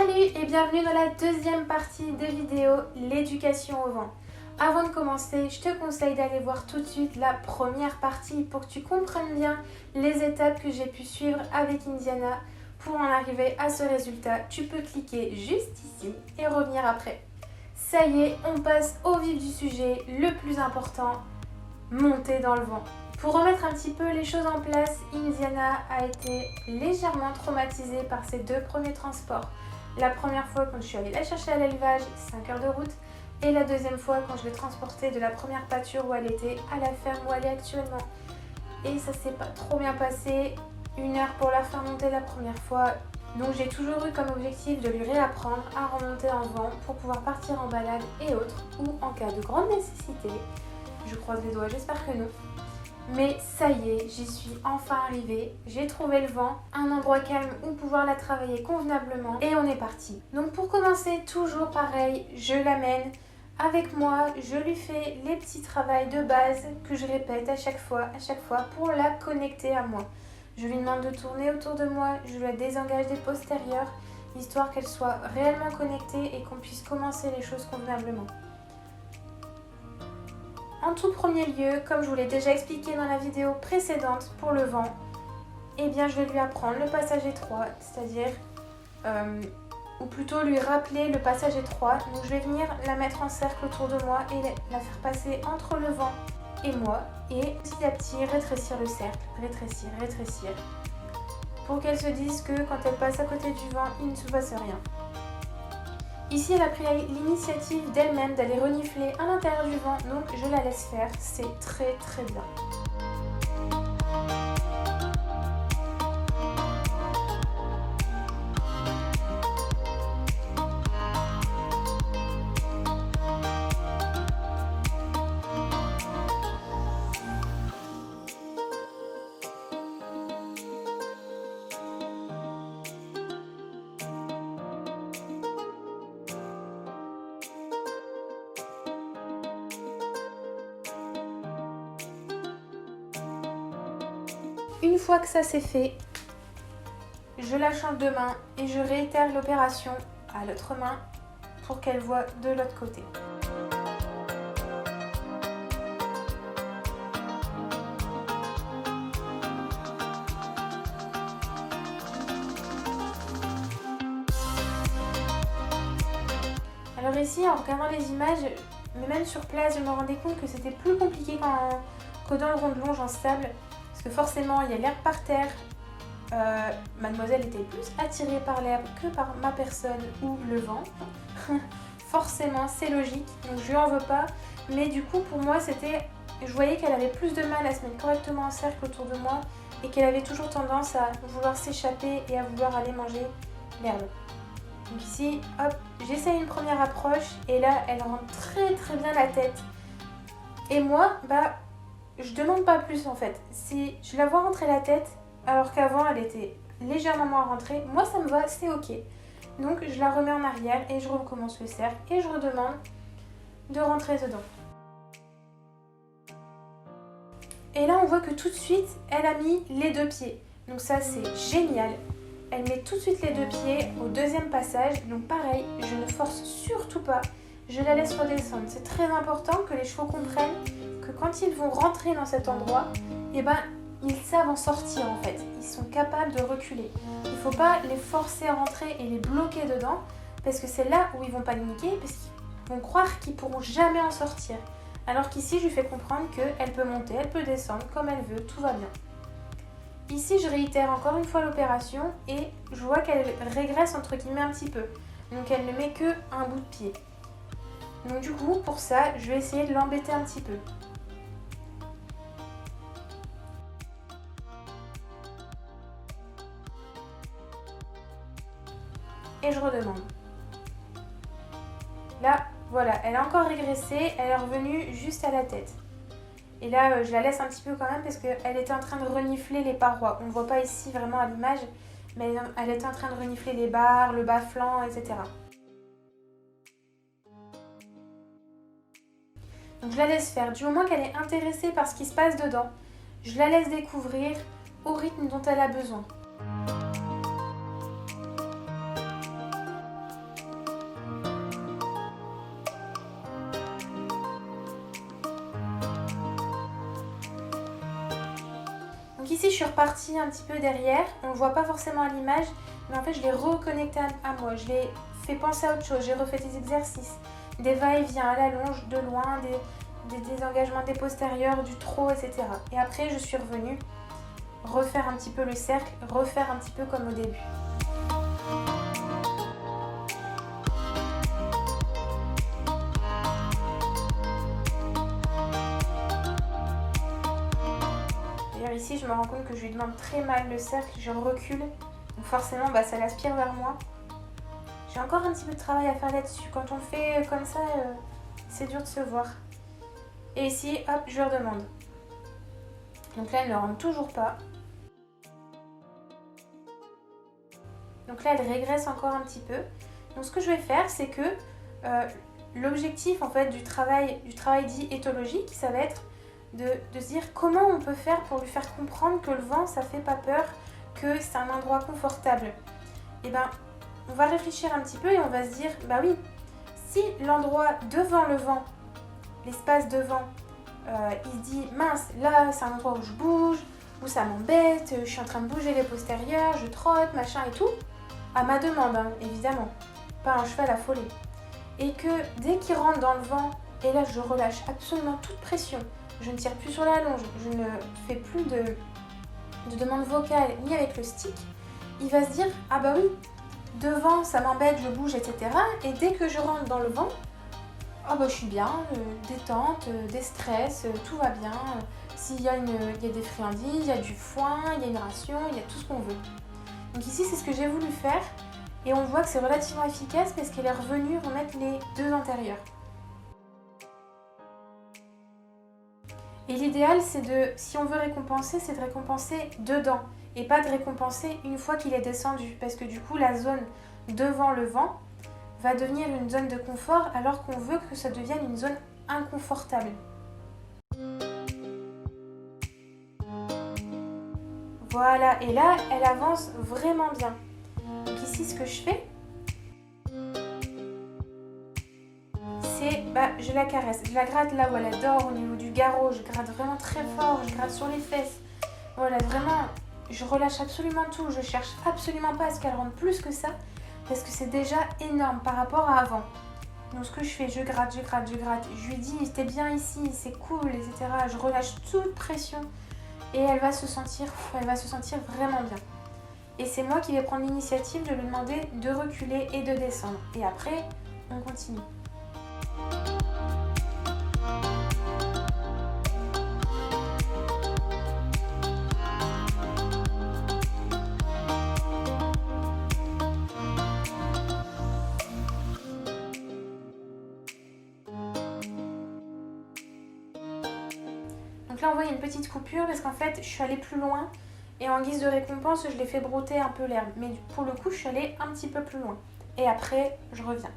Salut et bienvenue dans la deuxième partie de vidéo, l'éducation au vent. Avant de commencer, je te conseille d'aller voir tout de suite la première partie pour que tu comprennes bien les étapes que j'ai pu suivre avec Indiana pour en arriver à ce résultat. Tu peux cliquer juste ici et revenir après. Ça y est, on passe au vif du sujet, le plus important, monter dans le vent. Pour remettre un petit peu les choses en place, Indiana a été légèrement traumatisée par ses deux premiers transports. La première fois quand je suis allée la chercher à l'élevage, 5 heures de route, et la deuxième fois quand je l'ai transportée de la première pâture où elle était à la ferme où elle est actuellement. Et ça s'est pas trop bien passé, 1 heure pour la faire monter la première fois. Donc j'ai toujours eu comme objectif de lui réapprendre à remonter en vent pour pouvoir partir en balade et autres, ou en cas de grande nécessité. Je croise les doigts, j'espère que non. Mais ça y est, j'y suis enfin arrivée, j'ai trouvé le vent, un endroit calme où pouvoir la travailler convenablement et on est parti. Donc pour commencer, toujours pareil, je l'amène avec moi, je lui fais les petits travaux de base que je répète à chaque fois pour la connecter à moi. Je lui demande de tourner autour de moi, je la désengage des postérieurs, histoire qu'elle soit réellement connectée et qu'on puisse commencer les choses convenablement. En tout premier lieu, comme je vous l'ai déjà expliqué dans la vidéo précédente pour le vent, eh bien je vais lui apprendre le passage étroit, c'est-à-dire, ou plutôt lui rappeler le passage étroit. Donc je vais venir la mettre en cercle autour de moi et la faire passer entre le vent et moi, et petit à petit rétrécir le cercle, rétrécir, pour qu'elle se dise que quand elle passe à côté du vent, il ne se passe rien. Ici, elle a pris l'initiative d'elle-même d'aller renifler à l'intérieur du vent, donc je la laisse faire, c'est très bien. Une fois que ça c'est fait, je la change de main et je réitère l'opération à l'autre main pour qu'elle voie de l'autre côté. Alors ici, en regardant les images, mais même sur place, je me rendais compte que c'était plus compliqué que dans le rond de longe en stable. Parce que forcément, il y a l'herbe par terre. Mademoiselle était plus attirée par l'herbe que par ma personne ou le vent. Forcément, c'est logique, donc je lui en veux pas. Mais du coup, pour moi, je voyais qu'elle avait plus de mal à se mettre correctement en cercle autour de moi et qu'elle avait toujours tendance à vouloir s'échapper et à vouloir aller manger l'herbe. Donc ici, hop, j'essaye une première approche et là, elle rentre très bien la tête. Et moi, je demande pas plus en fait. Si je la vois rentrer la tête, alors qu'avant elle était légèrement moins rentrée, moi ça me va, c'est ok. Donc je la remets en arrière et je recommence le cercle et je redemande de rentrer dedans. Et là on voit que tout de suite elle a mis les deux pieds. Donc ça c'est génial. Elle met tout de suite les deux pieds au deuxième passage. Donc pareil, je ne force surtout pas. Je la laisse redescendre. C'est très important que les chevaux comprennent que quand ils vont rentrer dans cet endroit, ils savent en sortir en fait. Ils sont capables de reculer. Il ne faut pas les forcer à rentrer et les bloquer dedans parce que c'est là où ils vont paniquer parce qu'ils vont croire qu'ils ne pourront jamais en sortir. Alors qu'ici, je lui fais comprendre qu'elle peut monter, elle peut descendre comme elle veut, tout va bien. Ici, je réitère encore une fois l'opération et je vois qu'elle régresse entre guillemets un petit peu. Donc elle ne met qu'un bout de pied. Donc du coup, pour ça, je vais essayer de l'embêter un petit peu. Et je redemande. Là, voilà, elle a encore régressé, elle est revenue juste à la tête. Et là, je la laisse un petit peu quand même parce qu'elle était en train de renifler les parois. On ne voit pas ici vraiment à l'image, mais elle était en train de renifler les barres, le bas-flanc, etc. Donc je la laisse faire. Du moment qu'elle est intéressée par ce qui se passe dedans, je la laisse découvrir au rythme dont elle a besoin. ici je suis repartie un petit peu derrière, on ne le voit pas forcément à l'image, mais en fait je l'ai reconnecté à moi, je l'ai fait penser à autre chose, j'ai refait des exercices, des va-et-vient à la longe, de loin, des désengagements des postérieurs, du trot, etc. Et après je suis revenue refaire un petit peu le cercle, refaire un petit peu comme au début. D'ailleurs ici je me rends compte que je lui demande très mal le cercle, je recule, donc forcément ça l'aspire vers moi. J'ai encore un petit peu de travail à faire là-dessus, quand on fait comme ça, c'est dur de se voir. Et ici, hop, je lui redemande. Donc là elle ne rentre toujours pas. Donc là elle régresse encore un petit peu. Donc ce que je vais faire c'est que l'objectif en fait du travail dit éthologique, ça va être de se dire comment on peut faire pour lui faire comprendre que le vent ça fait pas peur, que c'est un endroit confortable. Et on va réfléchir un petit peu et on va se dire oui, si l'endroit devant le vent, l'espace devant, il se dit mince, là c'est un endroit où je bouge, où ça m'embête, je suis en train de bouger les postérieurs, je trotte, machin et tout, à ma demande évidemment, pas un cheval affolé. Et que dès qu'il rentre dans le vent, et là je relâche absolument toute pression, je ne tire plus sur la longe, je ne fais plus de demande vocale ni avec le stick, il va se dire oui, devant ça m'embête, je bouge, etc. Et dès que je rentre dans le vent, je suis bien, détente, déstress, tout va bien. S'il y a des friandises, il y a du foin, il y a une ration, il y a tout ce qu'on veut. Donc ici c'est ce que j'ai voulu faire et on voit que c'est relativement efficace parce qu'elle est revenue remettre les deux antérieurs. Et l'idéal si on veut récompenser, c'est de récompenser dedans et pas de récompenser une fois qu'il est descendu, parce que du coup la zone devant le vent va devenir une zone de confort alors qu'on veut que ça devienne une zone inconfortable. Voilà, et là elle avance vraiment bien. Donc ici ce que je fais, c'est je la caresse, je la gratte là où elle adore, au niveau du garrot, je gratte vraiment très fort, je gratte sur les fesses. Voilà, vraiment, je relâche absolument tout, je cherche absolument pas à ce qu'elle rentre plus que ça, parce que c'est déjà énorme par rapport à avant. Donc ce que je fais, je gratte, je lui dis t'es bien ici, c'est cool, etc. Je relâche toute pression et elle va se sentir vraiment bien. Et c'est moi qui vais prendre l'initiative de lui demander de reculer et de descendre. Et après, on continue. Donc là on voit une petite coupure parce qu'en fait je suis allée plus loin et en guise de récompense je l'ai fait brouter un peu l'herbe. Mais pour le coup je suis allée un petit peu plus loin. Et après je reviens.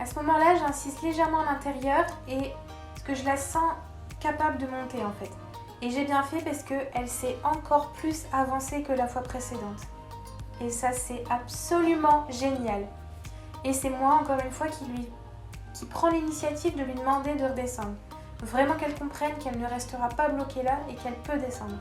À ce moment-là, j'insiste légèrement à l'intérieur et parce que je la sens capable de monter en fait. Et j'ai bien fait parce qu'elle s'est encore plus avancée que la fois précédente. Et ça, c'est absolument génial. Et c'est moi, encore une fois, qui prend l'initiative de lui demander de redescendre. Vraiment qu'elle comprenne qu'elle ne restera pas bloquée là et qu'elle peut descendre.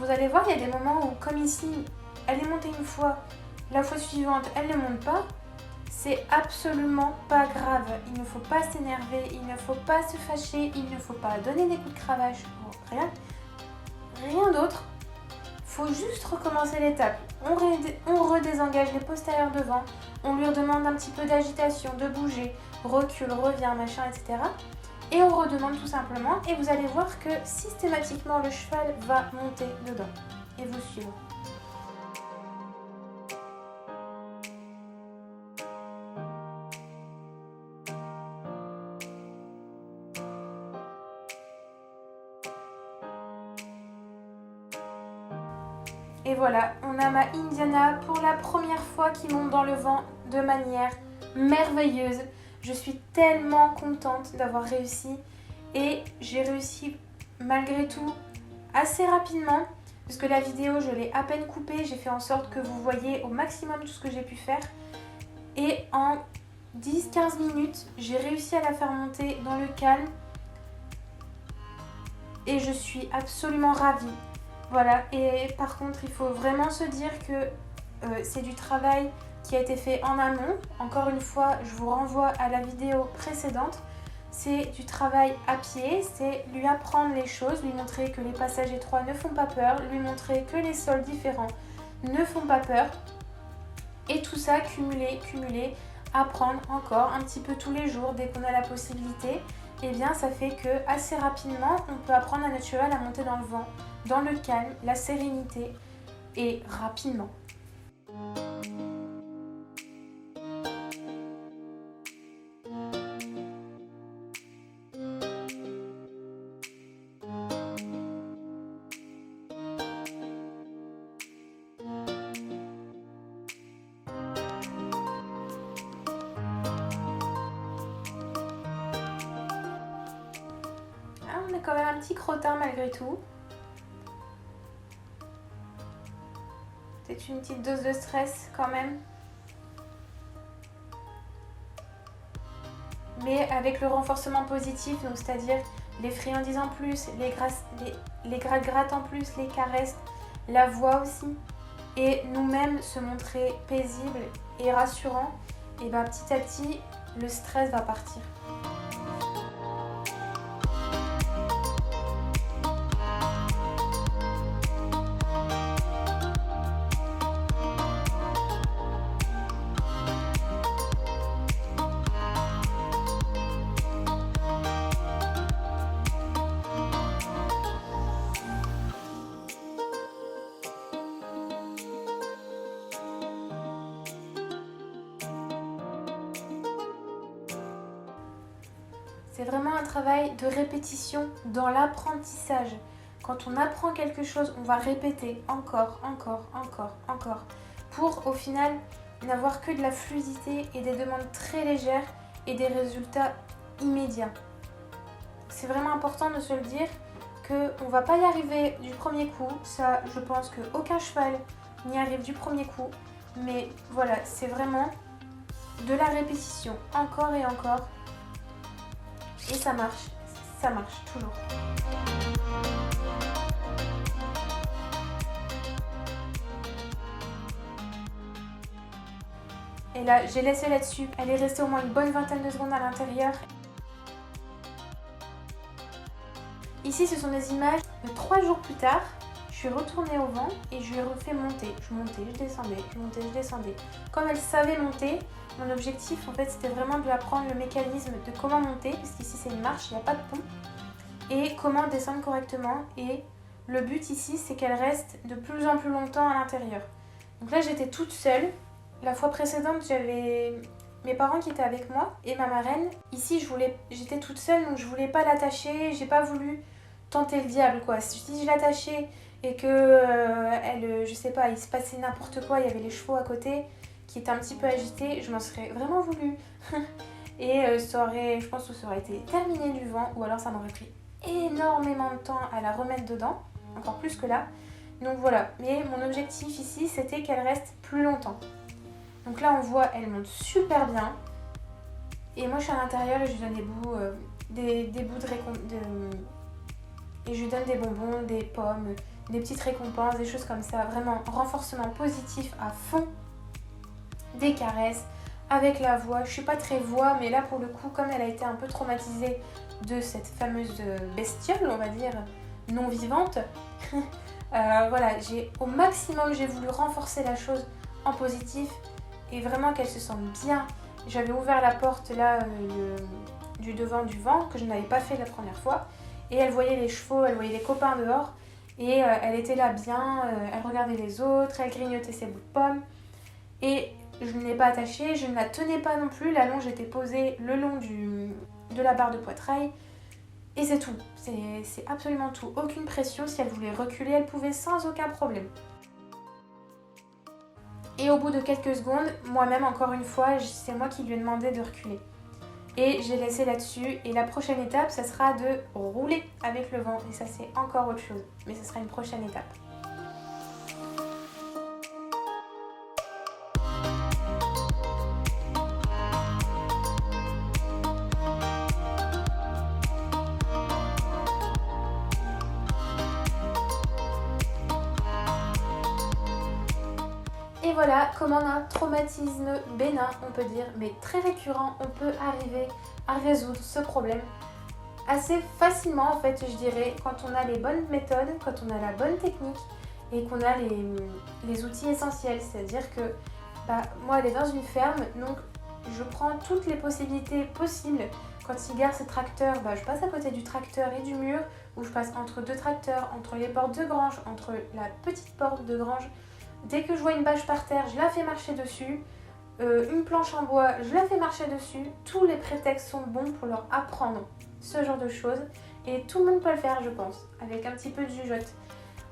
vous allez voir, il y a des moments où, comme ici, elle est montée une fois, la fois suivante, elle ne monte pas. C'est absolument pas grave. Il ne faut pas s'énerver, il ne faut pas se fâcher, il ne faut pas donner des coups de cravache, rien d'autre. Faut juste recommencer l'étape. On redésengage les postérieurs devant, on lui redemande un petit peu d'agitation, de bouger, recule, revient, machin, etc. Et on redemande tout simplement, et vous allez voir que systématiquement le cheval va monter dedans et vous suivre. Et voilà, on a ma Indiana pour la première fois qui monte dans le vent de manière merveilleuse. Je suis tellement contente d'avoir réussi et j'ai réussi malgré tout assez rapidement parce que la vidéo je l'ai à peine coupée, j'ai fait en sorte que vous voyez au maximum tout ce que j'ai pu faire et en 10-15 minutes j'ai réussi à la faire monter dans le calme et je suis absolument ravie. Voilà, et par contre il faut vraiment se dire que c'est du travail qui a été fait en amont. Encore une fois, je vous renvoie à la vidéo précédente. C'est du travail à pied, c'est lui apprendre les choses, lui montrer que les passages étroits ne font pas peur, lui montrer que les sols différents ne font pas peur. Et tout ça cumulé, apprendre encore un petit peu tous les jours dès qu'on a la possibilité. Et bien ça fait que assez rapidement, on peut apprendre à notre cheval à monter dans le vent, dans le calme, la sérénité et rapidement. On a quand même un petit crottin malgré tout. C'est une petite dose de stress quand même. Mais avec le renforcement positif, donc c'est-à-dire les friandises en plus, les gratte-gratte en plus, les caresses, la voix aussi, et nous-mêmes se montrer paisible et rassurant, et ben petit à petit, le stress va partir. C'est vraiment un travail de répétition dans l'apprentissage. Quand on apprend quelque chose, on va répéter encore, pour au final n'avoir que de la fluidité et des demandes très légères et des résultats immédiats. C'est vraiment important de se le dire qu'on ne va pas y arriver du premier coup. Ça, je pense qu'aucun cheval n'y arrive du premier coup. Mais voilà, c'est vraiment de la répétition, encore et encore. Et ça marche toujours. Et là, j'ai laissé là-dessus. Elle est restée au moins une bonne vingtaine de secondes à l'intérieur. Ici, ce sont des images de 3 jours plus tard. Je suis retournée au vent et je lui ai refait monter. Je montais, je descendais, je montais, je descendais. Comme elle savait monter, mon objectif en fait c'était vraiment de lui apprendre le mécanisme de comment monter, puisqu'ici c'est une marche, il n'y a pas de pont, et comment descendre correctement. Et le but ici c'est qu'elle reste de plus en plus longtemps à l'intérieur. Donc là j'étais toute seule. La fois précédente j'avais mes parents qui étaient avec moi et ma marraine. Ici j'étais toute seule donc je voulais pas l'attacher, j'ai pas voulu tenter le diable quoi. Si je l'attachais et que je sais pas, il se passait n'importe quoi, il y avait les chevaux à côté qui étaient un petit peu agités, je m'en serais vraiment voulu. Et je pense que ça aurait été terminé du vent, ou alors ça m'aurait pris énormément de temps à la remettre dedans, encore plus que là. Donc voilà, mais mon objectif ici c'était qu'elle reste plus longtemps. Donc là on voit, elle monte super bien. Et moi je suis à l'intérieur et je lui donne des bouts et je lui donne des bonbons, des pommes, des petites récompenses, des choses comme ça, vraiment renforcement positif à fond, des caresses, avec la voix. Je suis pas très voix, mais là pour le coup, comme elle a été un peu traumatisée de cette fameuse bestiole, on va dire, non vivante, voilà, au maximum, j'ai voulu renforcer la chose en positif et vraiment qu'elle se sente bien. J'avais ouvert la porte là du devant du vent, que je n'avais pas fait la première fois, et elle voyait les chevaux, elle voyait les copains dehors, et elle était là bien, elle regardait les autres, elle grignotait ses bouts de pommes, et je ne l'ai pas attachée, je ne la tenais pas non plus, la longe était posée le long de la barre de poitrail, et c'est tout, c'est absolument tout, aucune pression, si elle voulait reculer, elle pouvait sans aucun problème. Et au bout de quelques secondes, moi-même encore une fois, c'est moi qui lui ai demandé de reculer. Et j'ai laissé là-dessus, et la prochaine étape, ça sera de rouler avec le vent, et ça c'est encore autre chose, mais ce sera une prochaine étape. Et voilà comment un traumatisme bénin, on peut dire, mais très récurrent, on peut arriver à résoudre ce problème assez facilement en fait, je dirais, quand on a les bonnes méthodes, quand on a la bonne technique et qu'on a les outils essentiels. C'est-à-dire que moi, elle est dans une ferme, donc je prends toutes les possibilités possibles. Quand il gare ses tracteurs, je passe à côté du tracteur et du mur, ou je passe entre deux tracteurs, entre les portes de grange, entre la petite porte de grange. Dès que je vois une bâche par terre, je la fais marcher dessus. Une planche en bois, je la fais marcher dessus. Tous les prétextes sont bons pour leur apprendre ce genre de choses. Et tout le monde peut le faire, je pense, avec un petit peu de jugeote.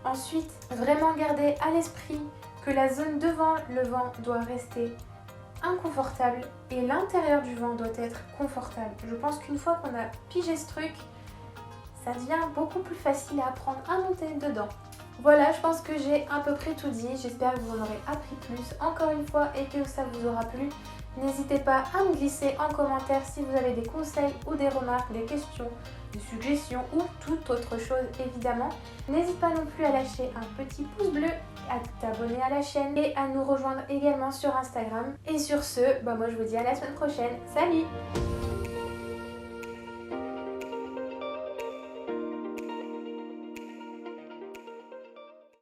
Ensuite, vraiment garder à l'esprit que la zone devant le vent doit rester inconfortable et l'intérieur du vent doit être confortable. Je pense qu'une fois qu'on a pigé ce truc, ça devient beaucoup plus facile à apprendre à monter dedans. Voilà, je pense que j'ai à peu près tout dit. J'espère que vous en aurez appris plus encore une fois et que ça vous aura plu. N'hésitez pas à me glisser en commentaire si vous avez des conseils ou des remarques, des questions, des suggestions ou toute autre chose évidemment. N'hésite pas non plus à lâcher un petit pouce bleu, à t'abonner à la chaîne et à nous rejoindre également sur Instagram. Et sur ce, moi je vous dis à la semaine prochaine. Salut!